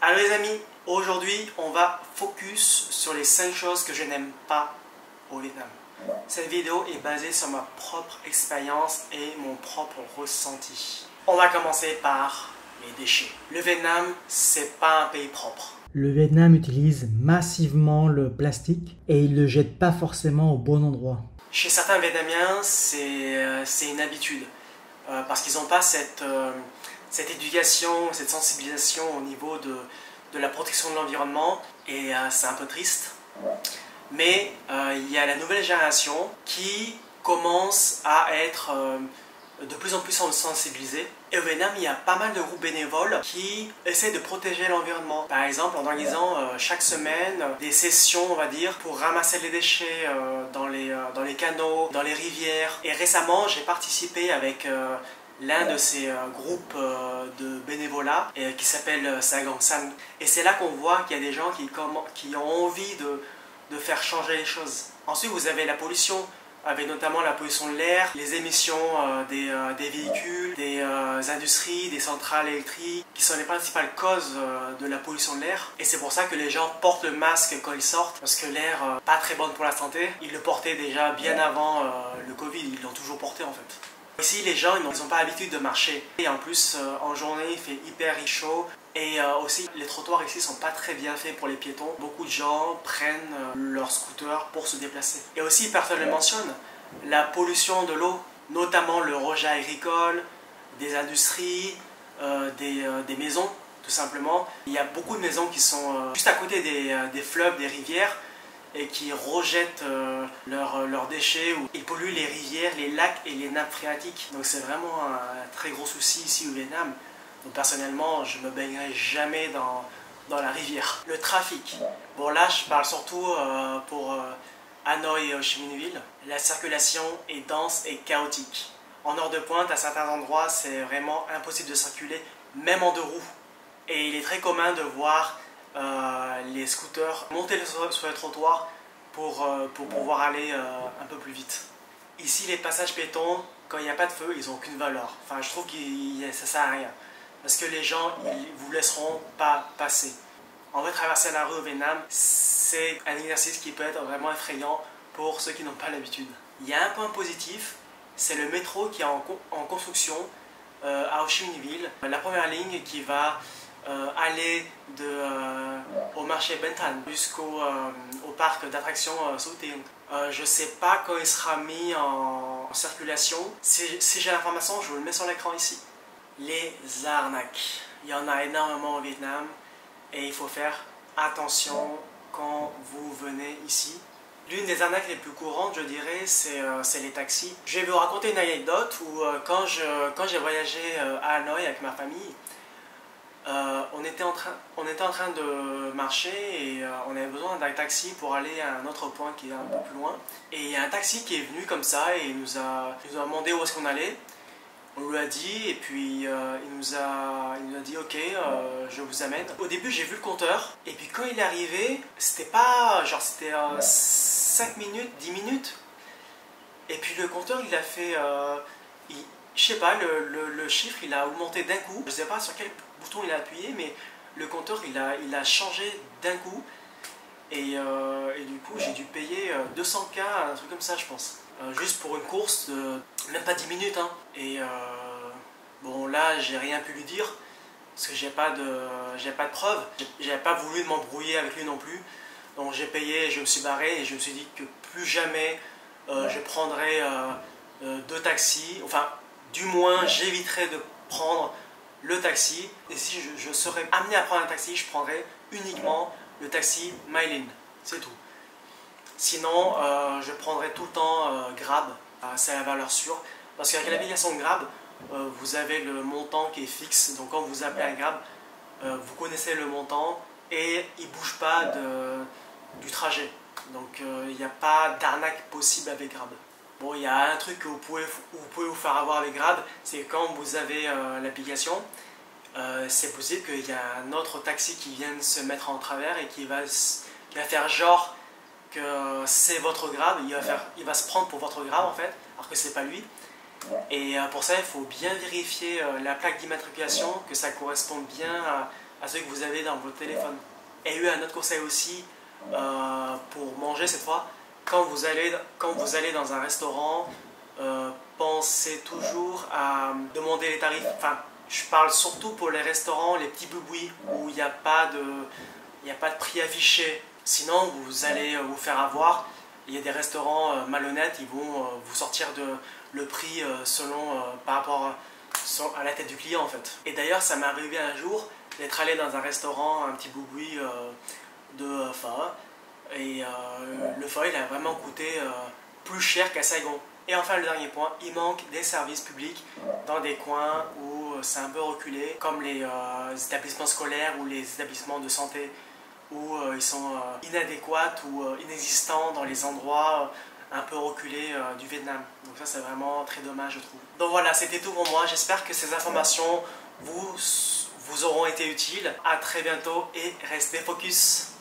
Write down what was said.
Alors les amis, aujourd'hui on va focus sur les 5 choses que je n'aime pas au Vietnam. Cette vidéo est basée sur ma propre expérience et mon propre ressenti. On va commencer par les déchets. Le Vietnam, c'est pas un pays propre. Le Vietnam utilise massivement le plastique et il ne le jette pas forcément au bon endroit. Chez certains Vietnamiens, c'est une habitude parce qu'ils n'ont pas cette éducation, cette sensibilisation au niveau de la protection de l'environnement et c'est un peu triste. Mais il y a la nouvelle génération qui commence à être de plus en plus sensibilisée. Et au Vietnam, il y a pas mal de groupes bénévoles qui essaient de protéger l'environnement. Par exemple, en organisant chaque semaine des sessions, on va dire, pour ramasser les déchets dans les canaux, dans les rivières. Et récemment, j'ai participé avec l'un de ces groupes de bénévolat qui s'appelle Sagong San. Et c'est là qu'on voit qu'il y a des gens qui ont envie de faire changer les choses. Ensuite, vous avez la pollution, avec notamment la pollution de l'air, les émissions des véhicules, des industries, des centrales électriques, qui sont les principales causes de la pollution de l'air. Et c'est pour ça que les gens portent le masque quand ils sortent, parce que l'air pas très bon pour la santé. Ils le portaient déjà bien avant le Covid, ils l'ont toujours porté en fait. Ici, les gens, ils n'ont pas l'habitude de marcher. Et en plus, en journée, il fait hyper chaud. Et aussi, les trottoirs ici sont pas très bien faits pour les piétons. Beaucoup de gens prennent leur scooter pour se déplacer. Et aussi, personne ne le mentionne, la pollution de l'eau, notamment le rejet agricole, des industries, des maisons, tout simplement. Il y a beaucoup de maisons qui sont juste à côté des fleuves, des rivières, et qui rejettent leurs déchets, ou ils polluent les rivières, les lacs et les nappes phréatiques. Donc c'est vraiment un très gros souci ici au Vietnam. Donc personnellement, je ne me baignerai jamais dans la rivière. Le trafic. Bon là, je parle surtout pour Hanoï et Ho Chi Minh Ville. La circulation est dense et chaotique. En heure de pointe, à certains endroits, c'est vraiment impossible de circuler, même en deux roues. Et il est très commun de voir les scooters monter sur les trottoirs pour pouvoir aller un peu plus vite. Ici, les passages piétons, quand il n'y a pas de feu, ils n'ont aucune valeur. Enfin, je trouve que ça ne sert à rien. Parce que les gens, ils vous laisseront pas passer. En vrai, traverser la rue au Vietnam, c'est un exercice qui peut être vraiment effrayant pour ceux qui n'ont pas l'habitude. Il y a un point positif, c'est le métro qui est en construction à Ho Chi Minh Ville. La première ligne qui va aller au marché Ben Thanh jusqu'au parc d'attractions Suy Tiên. Je ne sais pas quand il sera mis en circulation. Si j'ai l'information, je vous le mets sur l'écran ici. Les arnaques. Il y en a énormément au Vietnam et il faut faire attention quand vous venez ici. L'une des arnaques les plus courantes, je dirais, c'est les taxis. Je vais vous raconter une anecdote où quand j'ai voyagé à Hanoï avec ma famille, on était en train de marcher et on avait besoin d'un taxi pour aller à un autre point qui est un peu plus loin. Et il y a un taxi qui est venu comme ça et il nous a demandé où est-ce qu'on allait. On lui a dit et puis il nous a dit ok, je vous amène. Au début j'ai vu le compteur et puis quand il est arrivé, c'était pas genre c'était 5 minutes, 10 minutes. Et puis le compteur il a fait, je sais pas, le chiffre il a augmenté d'un coup. Je sais pas sur quel bouton il a appuyé mais le compteur il a changé d'un coup. Et du coup j'ai dû payer 200 $, un truc comme ça je pense. Juste pour une course de même pas 10 minutes hein. Et bon là j'ai rien pu lui dire parce que j'ai pas de preuves. J'avais pas voulu m'embrouiller avec lui non plus. Donc j'ai payé, je me suis barré et je me suis dit que plus jamais je prendrai de taxi. Enfin du moins j'éviterai de prendre le taxi. Et si je serais amené à prendre un taxi, je prendrais uniquement le taxi My Linh. C'est tout. Sinon, je prendrai tout le temps Grab, c'est la valeur sûre. Parce qu'avec l'application Grab, vous avez le montant qui est fixe. Donc quand vous appelez un Grab, vous connaissez le montant et il ne bouge pas du trajet. Donc il n'y a pas d'arnaque possible avec Grab. Bon, il y a un truc que vous pouvez vous faire avoir avec Grab, c'est quand vous avez l'application, c'est possible qu'il y ait un autre taxi qui vienne se mettre en travers et qui va faire genre que c'est votre Grab, il va se prendre pour votre Grab en fait, alors que c'est pas lui. Et pour ça, il faut bien vérifier la plaque d'immatriculation, que ça corresponde bien à ceux que vous avez dans votre téléphone. Et eu un autre conseil aussi pour manger cette fois, quand vous allez dans un restaurant, pensez toujours à demander les tarifs. Enfin, je parle surtout pour les restaurants, les petits boui-boui, où il n'y a pas de prix affiché. Sinon, vous allez vous faire avoir. Il y a des restaurants malhonnêtes, ils vont vous sortir le prix par rapport à la tête du client en fait. Et d'ailleurs, ça m'est arrivé un jour d'être allé dans un restaurant, un petit boui-boui de pho. Et le pho, il a vraiment coûté plus cher qu'à Saigon. Et enfin, le dernier point, il manque des services publics dans des coins où c'est un peu reculé, comme les établissements scolaires ou les établissements de santé, où ils sont inadéquats ou inexistants dans les endroits un peu reculés du Vietnam. Donc ça, c'est vraiment très dommage, je trouve. Donc voilà, c'était tout pour moi. J'espère que ces informations vous auront été utiles. À très bientôt et restez focus.